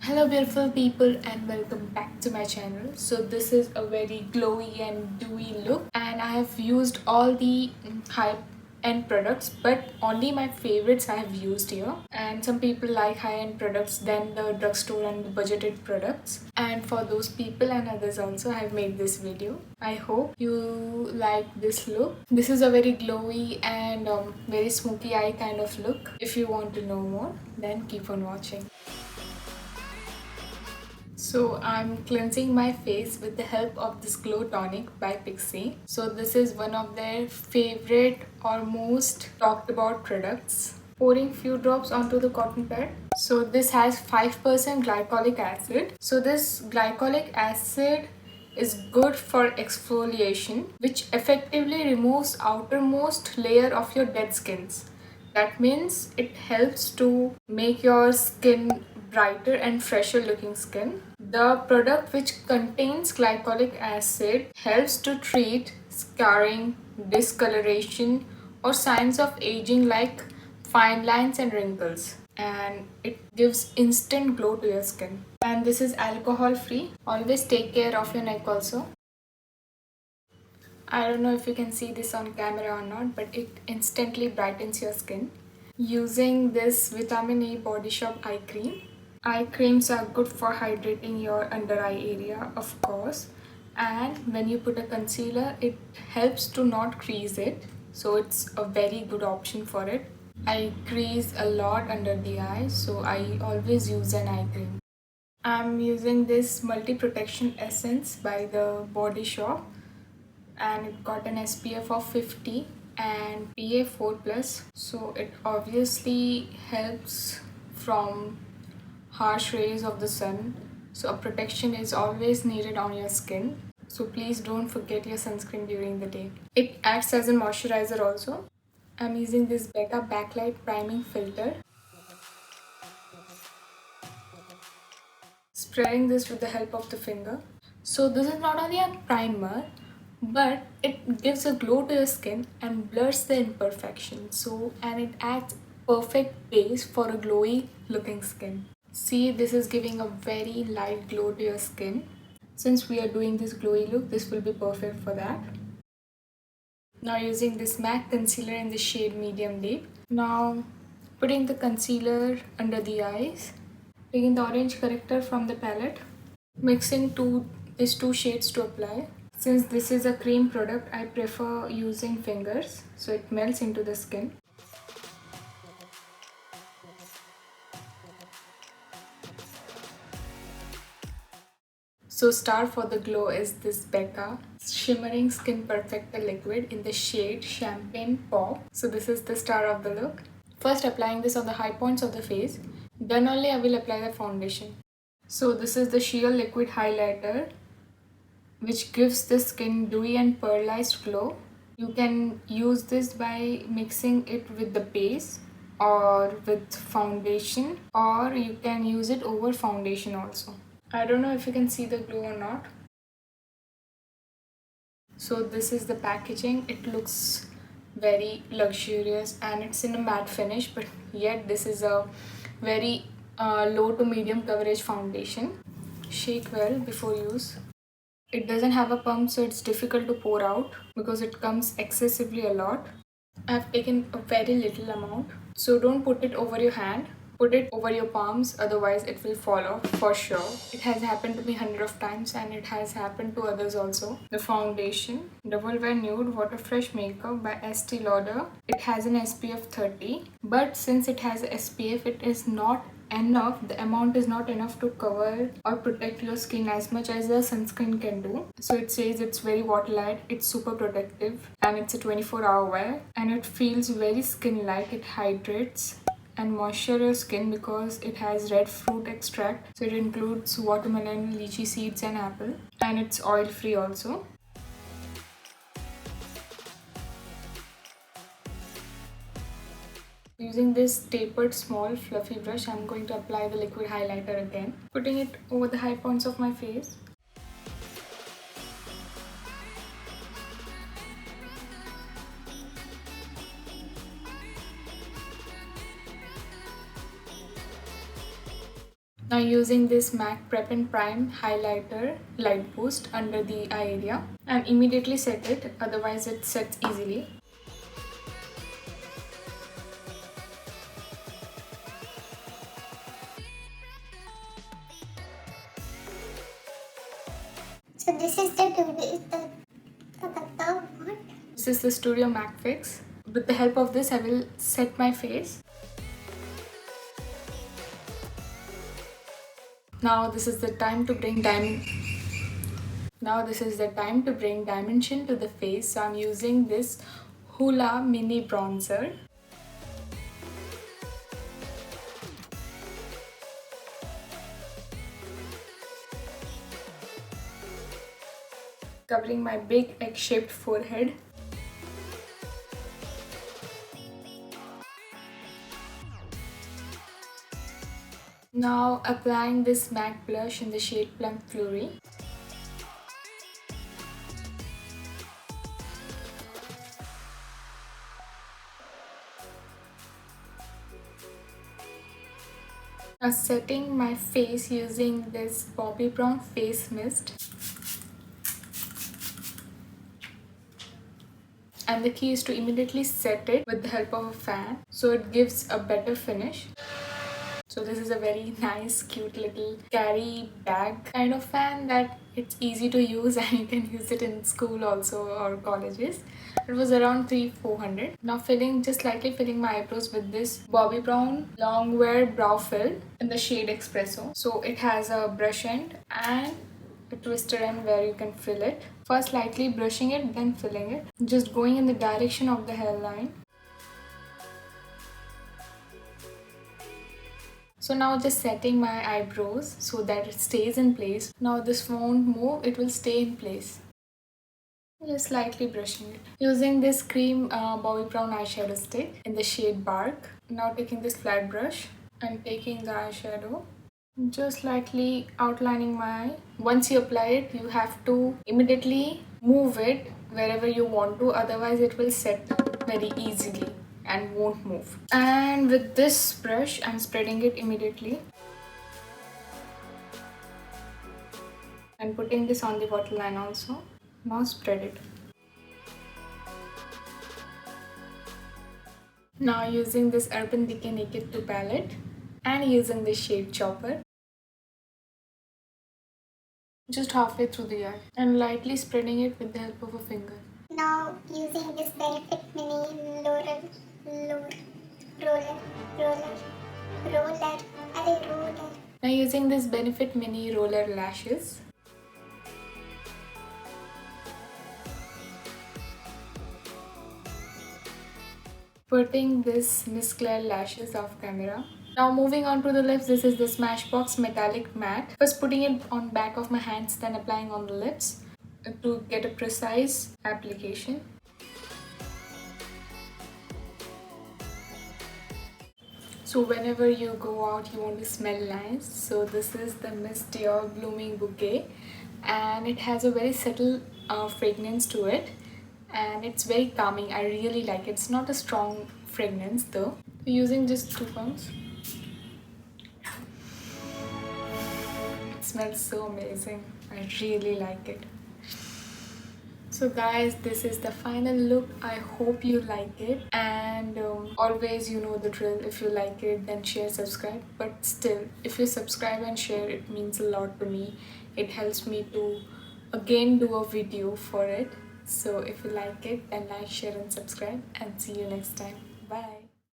Hello beautiful people and welcome back to my channel. So this is a very glowy and dewy look, and I have used all the high-end products, but only my favorites I have used here. And some people like high-end products than the drugstore and the budgeted products. And for those people and others also, I have made this video. I hope you like this look. This is a very glowy and very smoky eye kind of look. If you want to know more, then keep on watching. So I'm cleansing my face with the help of this glow tonic by Pixie. So this is one of their favorite or most talked about products. Pouring few drops onto the cotton pad. So this has 5% glycolic acid. So this glycolic acid is good for exfoliation, which effectively removes outermost layer of your dead skins. That means it helps to make your skin brighter and fresher looking skin. The product which contains glycolic acid helps to treat scarring, discoloration, or signs of aging like fine lines and wrinkles, and it gives instant glow to your skin. And this is alcohol free. Always take care of your neck also. I don't know if you can see this on camera or not, but it instantly brightens your skin. Using this vitamin E body shop eye cream. Eye creams are good for hydrating your under eye area, of course. And when you put a concealer, it helps to not crease it. So it's a very good option for it. I crease a lot under the eye, so I always use an eye cream. I'm using this multi protection essence by the Body Shop, and it got an SPF of 50 and PA 4+, so it obviously helps from harsh rays of the sun. So a protection is always needed on your skin, so please don't forget your sunscreen during the day. It acts as a moisturizer also. I'm using this Becca backlight priming filter, spreading this with the help of the finger. So this is not only a primer, but it gives a glow to your skin and blurs the imperfections. And it adds perfect base for a glowy looking skin. See, this is giving a very light glow to your skin. Since we are doing this glowy look, this will be perfect for that. Now using this MAC concealer in the shade medium deep. Now putting the concealer under the eyes. Taking the orange corrector from the palette. Mixing these two shades to apply. Since this is a cream product, I prefer using fingers so it melts into the skin. So star for the glow is this Becca Shimmering Skin Perfector Liquid in the shade Champagne Pop. So this is the star of the look. First applying this on the high points of the face, then only I will apply the foundation. So this is the Sheer Liquid Highlighter, which gives the skin dewy and pearlized glow. You can use this by mixing it with the base or with foundation, or you can use it over foundation also. I don't know if you can see the glow or not. So this is the packaging. It looks very luxurious and it's in a matte finish, but yet this is a very low to medium coverage foundation. Shake well before use. It doesn't have a pump, so it's difficult to pour out because it comes excessively a lot. I've taken a very little amount, so don't put it over your hand. Put it over your palms, otherwise it will fall off for sure. It has happened to me hundreds of times and it has happened to others also. The foundation, Double Wear Nude Water Fresh Makeup by Estee Lauder. It has an SPF 30, but since it has SPF, it is not enough. The amount is not enough to cover or protect your skin as much as the sunscreen can do. So it says it's very water light, it's super protective, and it's a 24-hour wear, and it feels very skin like. It hydrates and moisturize your skin because it has red fruit extract, so it includes watermelon, lychee seeds and apple, and it's oil free also. Using this tapered small fluffy brush, I'm going to apply the liquid highlighter again, putting it over the high points of my face. Now using this MAC Prep and Prime highlighter light boost under the eye area and immediately set it, otherwise it sets easily. So this is the what? This is the Studio MAC Fix. With the help of this, I will set my face. Now this is the time to bring dimension to the face. So I'm using this Hoola Mini Bronzer. Covering my big egg-shaped forehead. Now applying this matte blush in the shade Plum Flurry. Now setting my face using this Bobbi Brown face mist. And the key is to immediately set it with the help of a fan so it gives a better finish. So this is a very nice, cute little carry bag kind of fan that it's easy to use and you can use it in school also or colleges. It was around 300-400. Now just lightly filling my eyebrows with this Bobbi Brown long wear brow fill in the shade Espresso. So it has a brush end and a twister end where you can fill it. First lightly brushing it, then filling it. Just going in the direction of the hairline. So now just setting my eyebrows so that it stays in place. Now this won't move, it will stay in place. Just lightly brushing it. Using this cream Bobbi Brown eyeshadow stick in the shade Bark. Now taking this flat brush and taking the eyeshadow. Just lightly outlining my eye. Once you apply it, you have to immediately move it wherever you want to, otherwise it will set very easily and won't move. And with this brush, I'm spreading it immediately. And putting this on the waterline also. Now spread it. Now using this Urban Decay Naked 2 palette and using the shade Chopper. Just halfway through the eye and lightly spreading it with the help of a finger. Now using this Benefit Mini roller. Now using this Benefit Mini Roller Lashes. Putting this Miss Claire lashes off camera. Now moving on to the lips, this is the Smashbox Metallic Matte. First putting it on back of my hands, then applying on the lips to get a precise application. So whenever you go out, you want to smell nice. So this is the Miss Dior Blooming Bouquet and it has a very subtle fragrance to it. And it's very calming. I really like it. It's not a strong fragrance though. So using just 2 pumps. It smells so amazing. I really like it. So guys, this is the final look. I hope you like it, and always you know the drill. If you like it, then share, subscribe. But still, if you subscribe and share, it means a lot to me. It helps me to again do a video for it. So if you like it, then like, share and subscribe, and see you next time. Bye.